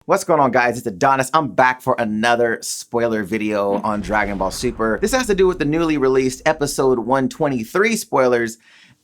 What's going on, guys? It's Adonis. I'm back for another spoiler video on Dragon Ball Super. This has to do with the newly released episode 123 spoilers.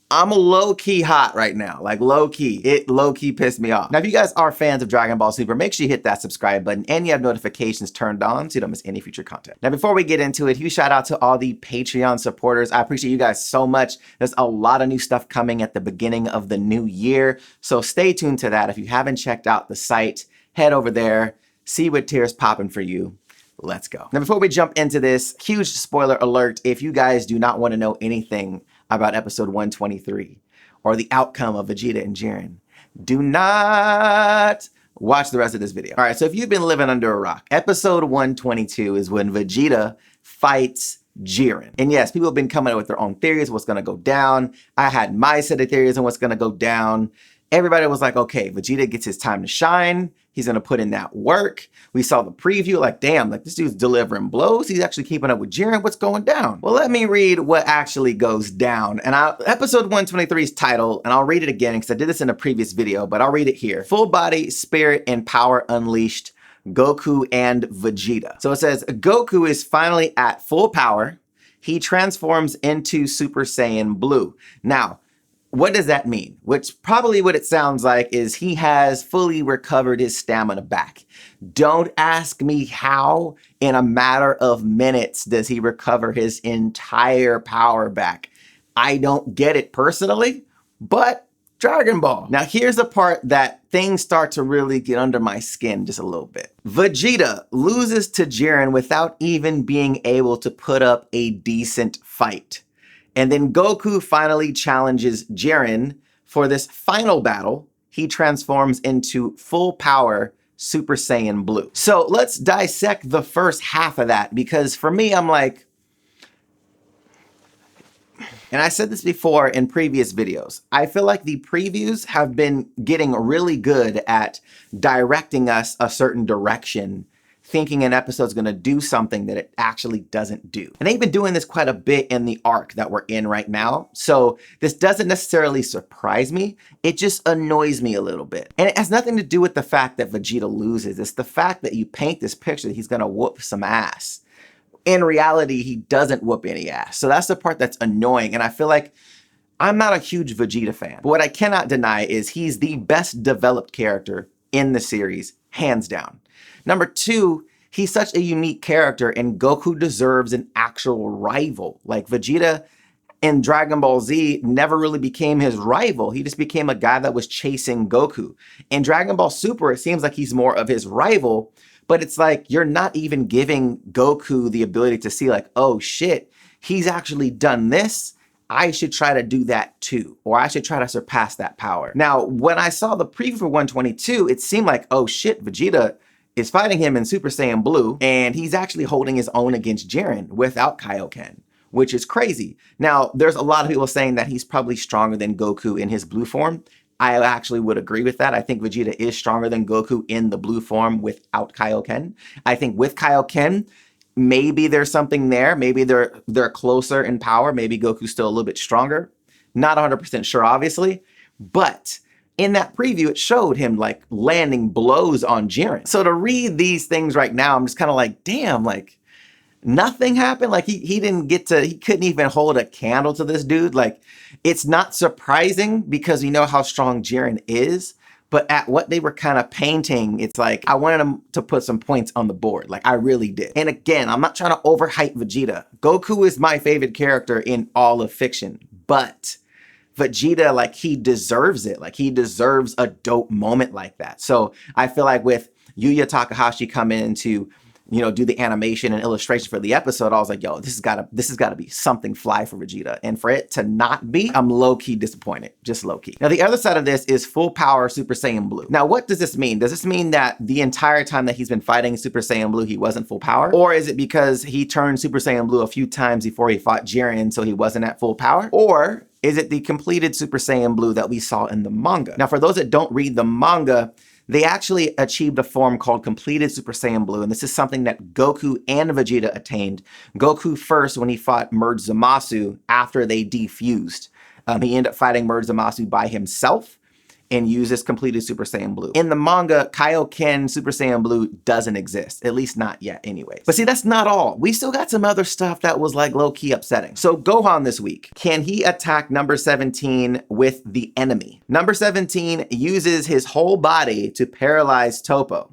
I'm low-key hot right now, like low-key. It low-key pissed me off. Now, if you guys are fans of Dragon Ball Super, make sure you hit that subscribe button and you have notifications turned on so you don't miss any future content. Now, before we get into it, huge shout out to all the Patreon supporters. I appreciate you guys so much. There's a lot of new stuff coming at the beginning of the new year, so stay tuned to that. If you haven't checked out the site, head over there, see what tiers popping for you. Let's go. Now, before we jump into this, huge spoiler alert. If you guys do not want to know anything about episode 123 or the outcome of Vegeta and Jiren, do not watch the rest of this video. All right, so if you've been living under a rock, episode 122 is when Vegeta fights Jiren. And yes, people have been coming up with their own theories, what's gonna go down. I had my set of theories on what's gonna go down. Everybody was like, okay, Vegeta gets his time to shine. He's gonna put in that work. We saw the preview, like, damn, like this dude's delivering blows. He's actually keeping up with Jiren. What's going down? Well, let me read what actually goes down. And episode 123's title, and I'll read it again because I did this in a previous video, but I'll read it here. Full body, spirit, and power unleashed, Goku and Vegeta. So it says, Goku is finally at full power. He transforms into Super Saiyan Blue. Now, what does that mean? Which probably what it sounds like is he has fully recovered his stamina back. Don't ask me how in a matter of minutes does he recover his entire power back. I don't get it personally, but Dragon Ball. Now here's the part that things start to really get under my skin just a little bit. Vegeta loses to Jiren without even being able to put up a decent fight. And then Goku finally challenges Jiren for this final battle. He transforms into full power Super Saiyan Blue. So let's dissect the first half of that, because for me, I'm like, and I said this before in previous videos, I feel like the previews have been getting really good at directing us a certain direction, thinking an episode's gonna do something that it actually doesn't do. And they've been doing this quite a bit in the arc that we're in right now. So this doesn't necessarily surprise me. It just annoys me a little bit. And it has nothing to do with the fact that Vegeta loses. It's the fact that you paint this picture that he's gonna whoop some ass. In reality, he doesn't whoop any ass. So that's the part that's annoying. And I feel like I'm not a huge Vegeta fan. But what I cannot deny is he's the best developed character in the series, hands down. Number two, he's such a unique character and Goku deserves an actual rival. Like Vegeta in Dragon Ball Z never really became his rival. He just became a guy that was chasing Goku. In Dragon Ball Super, it seems like he's more of his rival, but it's like you're not even giving Goku the ability to see like, oh shit, he's actually done this. I should try to do that too, or I should try to surpass that power. Now, when I saw the preview for 122, it seemed like, oh shit, Vegeta is fighting him in Super Saiyan Blue, and he's actually holding his own against Jiren without Kaioken, which is crazy. Now, there's a lot of people saying that he's probably stronger than Goku in his blue form. I actually would agree with that. I think Vegeta is stronger than Goku in the blue form without Kaioken. I think with Kaioken, maybe there's something there. Maybe they're closer in power. Maybe Goku's still a little bit stronger. Not 100% sure, obviously, but in that preview, it showed him like landing blows on Jiren. So to read these things right now, I'm just kind of like, damn, like nothing happened. Like he couldn't even hold a candle to this dude. Like it's not surprising because you know how strong Jiren is, but at what they were kind of painting, it's like, I wanted him to put some points on the board. Like I really did. And again, I'm not trying to overhype Vegeta. Goku is my favorite character in all of fiction, but Vegeta, like he deserves it. Like he deserves a dope moment like that. So I feel like with Yuya Takahashi coming in to, you know, do the animation and illustration for the episode, I was like, yo, this has gotta be something fly for Vegeta. And for it to not be, I'm low-key disappointed, just low-key. Now the other side of this is full power Super Saiyan Blue. Now what does this mean? Does this mean that the entire time that he's been fighting Super Saiyan Blue, he wasn't full power? Or is it because he turned Super Saiyan Blue a few times before he fought Jiren, so he wasn't at full power? Or is it the completed Super Saiyan Blue that we saw in the manga? Now for those that don't read the manga, they actually achieved a form called completed Super Saiyan Blue, and this is something that Goku and Vegeta attained. Goku first when he fought Merge Zamasu after they defused. He ended up fighting Merge Zamasu by himself, and uses completed Super Saiyan Blue. In the manga, Kaioken Super Saiyan Blue doesn't exist, at least not yet anyways. But see, that's not all. We still got some other stuff that was like low-key upsetting. So Gohan this week, can he attack number 17 with the enemy? Number 17 uses his whole body to paralyze Toppo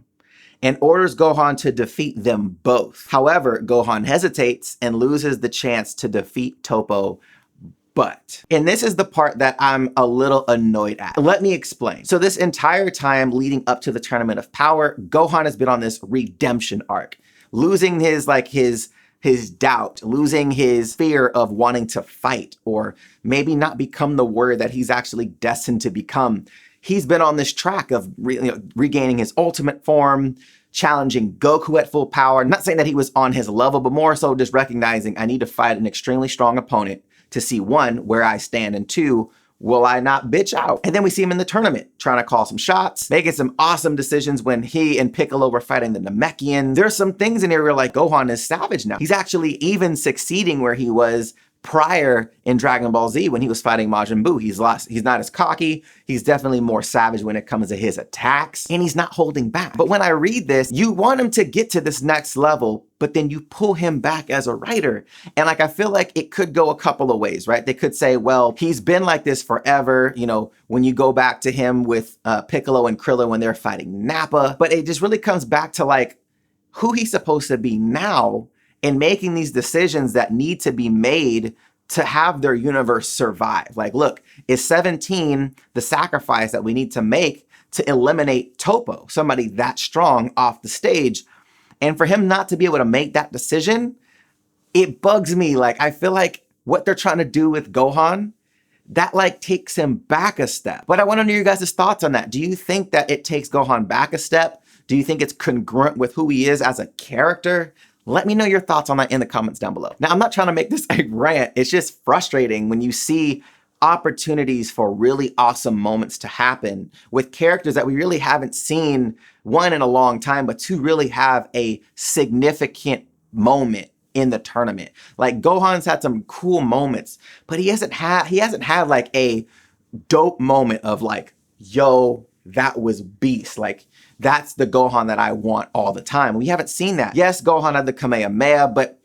and orders Gohan to defeat them both. However, Gohan hesitates and loses the chance to defeat Toppo. But, and this is the part that I'm a little annoyed at. Let me explain. So this entire time leading up to the Tournament of Power, Gohan has been on this redemption arc, losing his doubt, losing his fear of wanting to fight, or maybe not become the warrior that he's actually destined to become. He's been on this track of regaining his ultimate form, challenging Goku at full power. Not saying that he was on his level, but more so just recognizing I need to fight an extremely strong opponent to see, one, where I stand, and two, will I not bitch out? And then we see him in the tournament, trying to call some shots, making some awesome decisions when he and Piccolo were fighting the Namekian. There's some things in here where like Gohan is savage now. He's actually even succeeding where he was prior in Dragon Ball Z when he was fighting Majin Buu. He's not as cocky. He's definitely more savage when it comes to his attacks, and he's not holding back. But when I read this, you want him to get to this next level, but then you pull him back as a writer. And like, I feel like it could go a couple of ways, right? They could say, well, he's been like this forever. You know, when you go back to him with Piccolo and Krillin when they're fighting Nappa, but it just really comes back to like who he's supposed to be now, and making these decisions that need to be made to have their universe survive. Like, look, is 17 the sacrifice that we need to make to eliminate Toppo, somebody that strong, off the stage? And for him not to be able to make that decision, it bugs me. Like, I feel like what they're trying to do with Gohan, that like takes him back a step. But I want to know your guys' thoughts on that. Do you think that it takes Gohan back a step? Do you think it's congruent with who he is as a character? Let me know your thoughts on that in the comments down below. Now, I'm not trying to make this a rant. It's just frustrating when you see opportunities for really awesome moments to happen with characters that we really haven't seen, one, in a long time, but two, really have a significant moment in the tournament. Like, Gohan's had some cool moments, but he hasn't had like a dope moment of like, yo, that was beast. Like, that's the Gohan that I want all the time. We haven't seen that. Yes, Gohan had the Kamehameha, but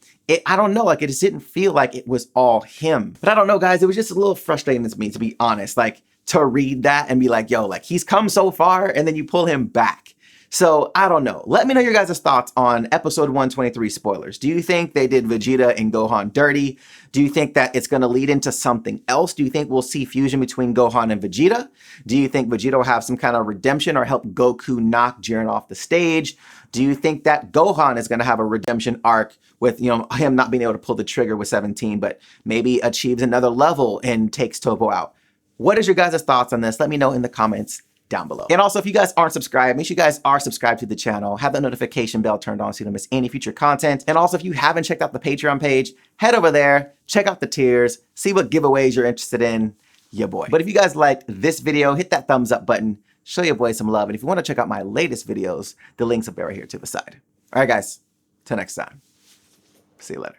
I don't know, like, it just didn't feel like it was all him. But I don't know, guys, it was just a little frustrating to me, to be honest, like, to read that and be like, yo, like, he's come so far, and then you pull him back. So I don't know. Let me know your guys' thoughts on episode 123 spoilers. Do you think they did Vegeta and Gohan dirty? Do you think that it's going to lead into something else? Do you think we'll see fusion between Gohan and Vegeta? Do you think Vegeta will have some kind of redemption or help Goku knock Jiren off the stage? Do you think that Gohan is going to have a redemption arc with, you know, him not being able to pull the trigger with 17, but maybe achieves another level and takes Toppo out? What is your guys' thoughts on this? Let me know in the comments down below. And also, if you guys aren't subscribed, make sure you guys are subscribed to the channel, have that notification bell turned on so you don't miss any future content. And also, if you haven't checked out the Patreon page, head over there, check out the tiers, see what giveaways you're interested in, your boy. But if you guys liked this video, hit that thumbs up button, show your boy some love. And if you want to check out my latest videos, the links will be right here to the side. All right, guys, till next time. See you later.